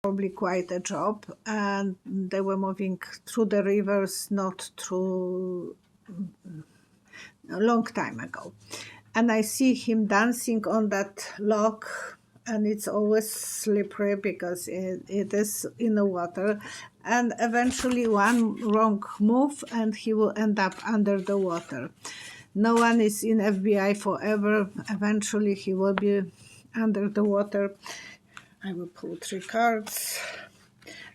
probably quite a job, and they were moving through the rivers, not through a long time ago. And I see him dancing on that log, and it's always slippery because it is in the water. And eventually one wrong move and he will end up under the water. No one is in FBI forever. Eventually he will be under the water. I will pull 3 cards.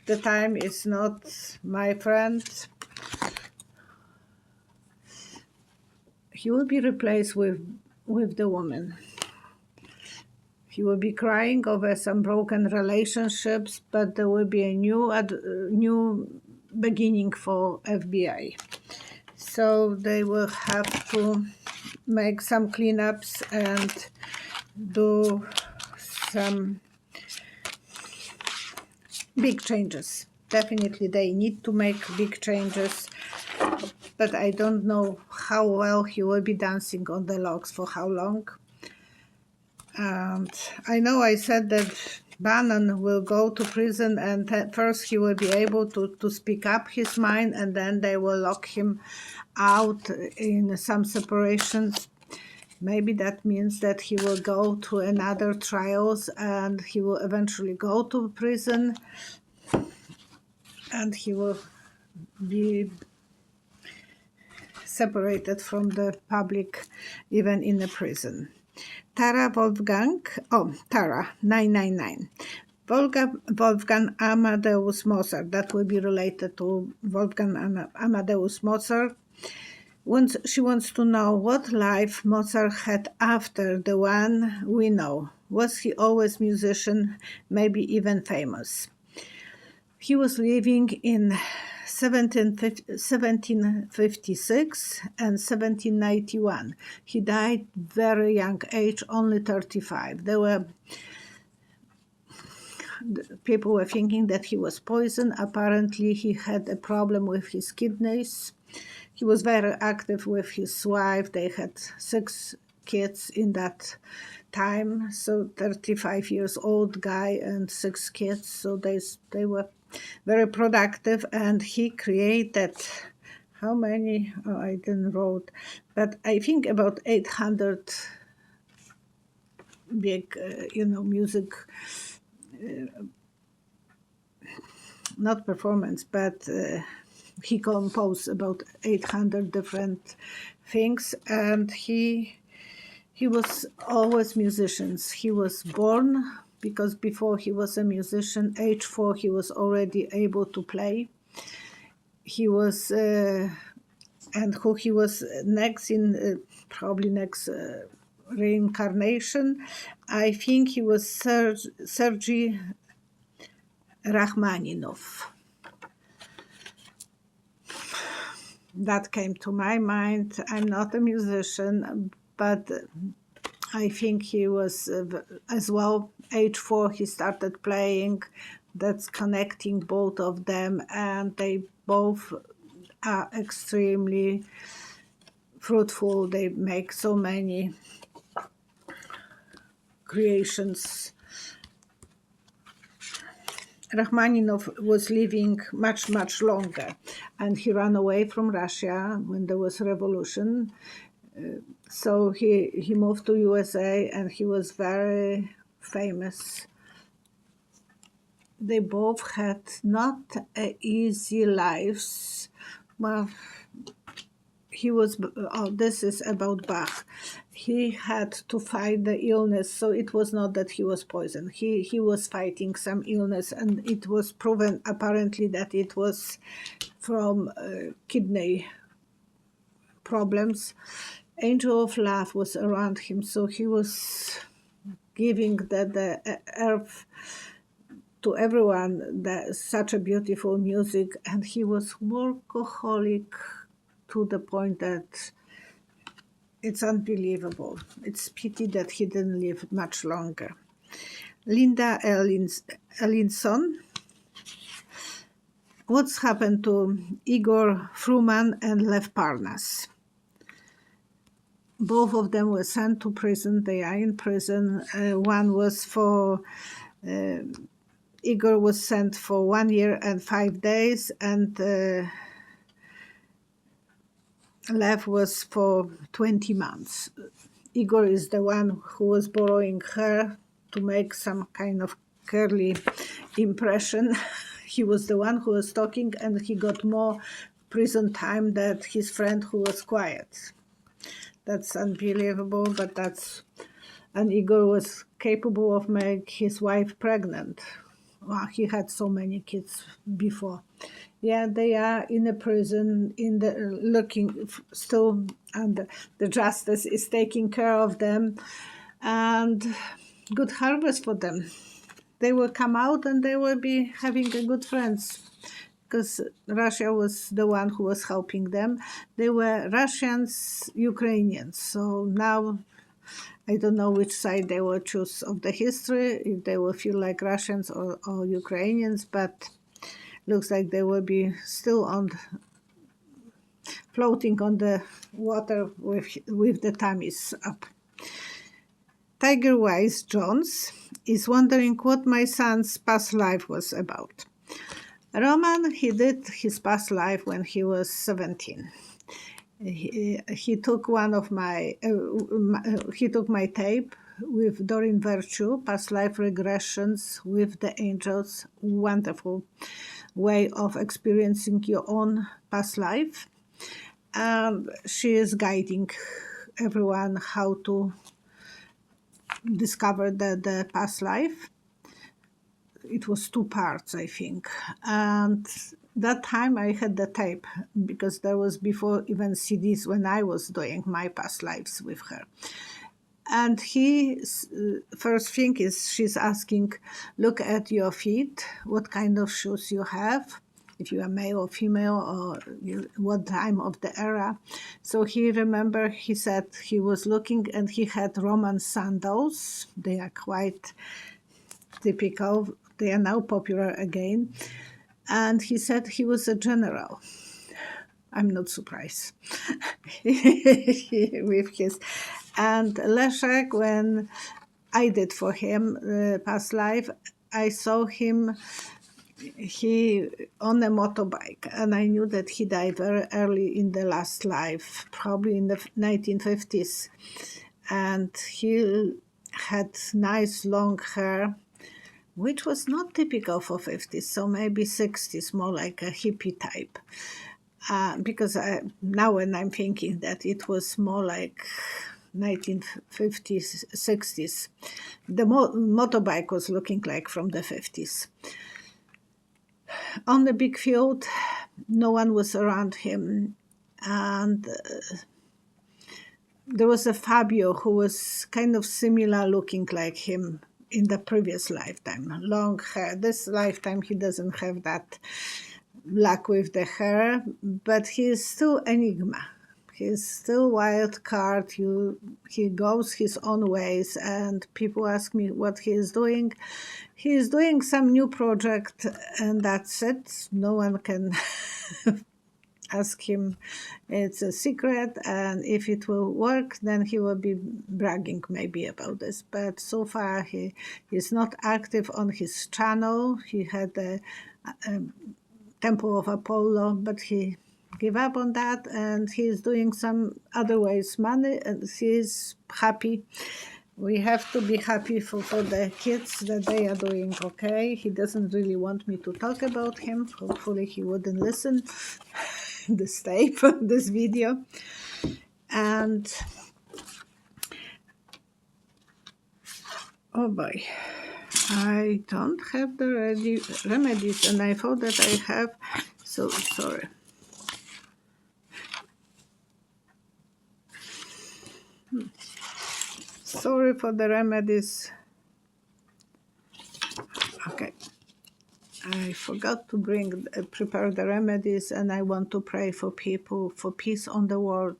The time is not my friend. He will be replaced with the woman. He will be crying over some broken relationships, but there will be a new beginning for FBI. So they will have to make some cleanups and do some big changes. Definitely they need to make big changes, but I don't know how well he will be dancing on the logs, for how long. And I know I said that Bannon will go to prison, and first he will be able to speak up his mind, and then they will lock him out in some separations. Maybe that means that he will go to another trials and he will eventually go to prison, and he will be separated from the public even in the prison. Tara 999. Wolfgang Amadeus Mozart, that will be related to Wolfgang Amadeus Mozart. She wants to know what life Mozart had after the one we know. Was he always musician, maybe even famous? He was living in 1756 and 1791. He died very young age, only 35. People were thinking that he was poisoned. Apparently, he had a problem with his kidneys. He was very active with his wife. They had 6 kids in that time. So 35 years old guy and 6 kids. So they were very productive, and he created how many? Oh, I didn't wrote, but I think about 800 big, music, not performance, but he composed about 800 different things, and he was always musicians. He was born, because before he was a musician, age 4, he was already able to play. He was, and who he was next in, probably next reincarnation, I think he was Sergei Rachmaninov. That came to my mind. I'm not a musician, but I think he was as well, age 4, he started playing. That's connecting both of them, and they both are extremely fruitful. They make so many creations. Rachmaninov was living much, much longer, and he ran away from Russia when there was a revolution. So he moved to USA, and he was very famous. They both had not easy lives. Well, he was, this is about Bach. He had to fight the illness, so it was not that he was poisoned. He was fighting some illness, and it was proven apparently that it was from kidney problems. Angel of Love was around him, so he was giving the earth to everyone, such a beautiful music, and he was workaholic to the point that it's unbelievable. It's pity that he didn't live much longer. Linda Ellinson. What's happened to Igor Fruman and Lev.Past? Both of them were sent to prison. They are in prison. One was for Igor was sent for 1 year and 5 days, and Lev was for 20 months. Igor is the one who was borrowing her to make some kind of curly impression. He was the one who was talking, and he got more prison time than his friend who was quiet. That's unbelievable, but that's... And Igor was capable of making his wife pregnant. Wow, he had so many kids before. Yeah, they are in a prison, in the looking still, and the justice is taking care of them, and good harvest for them. They will come out and they will be having a good friends, because Russia was the one who was helping them. They were Russians, Ukrainians. So now I don't know which side they will choose of the history, if they will feel like Russians or Ukrainians, but looks like they will be still floating on the water with the tummies up. Tiger Wise Jones is wondering what my son's past life was about. Roman, he did his past life when he was 17. He took one of my he took my tape with Doreen Virtue, past life regressions with the angels. Wonderful way of experiencing your own past life. And she is guiding everyone how to discover the past life. It was 2 parts, I think. And that time I had the tape, because there was before even CDs when I was doing my past lives with her. And first thing is, she's asking, look at your feet, what kind of shoes you have, if you are male or female, or what time of the era. So he said he was looking and he had Roman sandals. They are quite typical. They are now popular again. And he said he was a general. I'm not surprised with his. And Leszek, when I did for him past life, I saw him on a motorbike, and I knew that he died very early in the last life, probably in the 1950s. And he had nice long hair, which was not typical for 50s, so maybe 60s, more like a hippie type. Because now when I'm thinking that it was more like 1950s, 60s, the motorbike was looking like from the 50s. On the big field, no one was around him, and there was a Fabio who was kind of similar looking like him in the previous lifetime. Long hair. This lifetime he doesn't have that luck with the hair, but he is still enigma. He's still wild card. He goes his own ways, and people ask me what he is doing. He is doing some new project, and that's it. No one can ask him. It's a secret, and if it will work, then he will be bragging maybe about this. But so far, he is not active on his channel. He had a Temple of Apollo, but he gave up on that, and he's doing some other ways money, and he's happy. We have to be happy for the kids that they are doing okay. He doesn't really want me to talk about him. Hopefully he wouldn't listen this tape, this video. And oh boy, I don't have the remedies, and I thought that I have, so sorry. Sorry for the remedies. Okay. I forgot to prepare the remedies, and I want to pray for people, for peace on the world.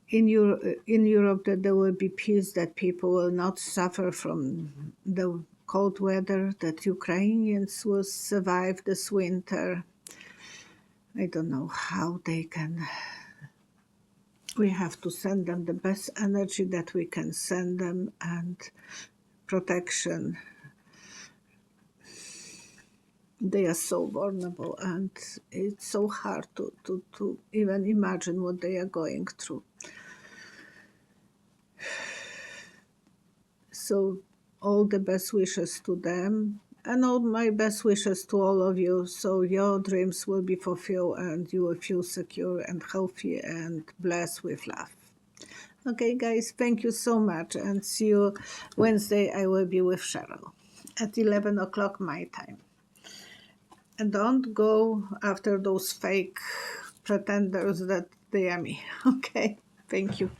In Europe, that there will be peace, that people will not suffer from the cold weather, that Ukrainians will survive this winter. I don't know how they can. We have to send them the best energy that we can send them, and protection. they are so vulnerable, and it's so hard to even imagine what they are going through. So all the best wishes to them, and all my best wishes to all of you, so your dreams will be fulfilled and you will feel secure and healthy and blessed with love. Okay, guys, thank you so much, and see you Wednesday. I will be with Cheryl at 11 o'clock my time. And don't go after those fake pretenders that they are me. Okay, thank you.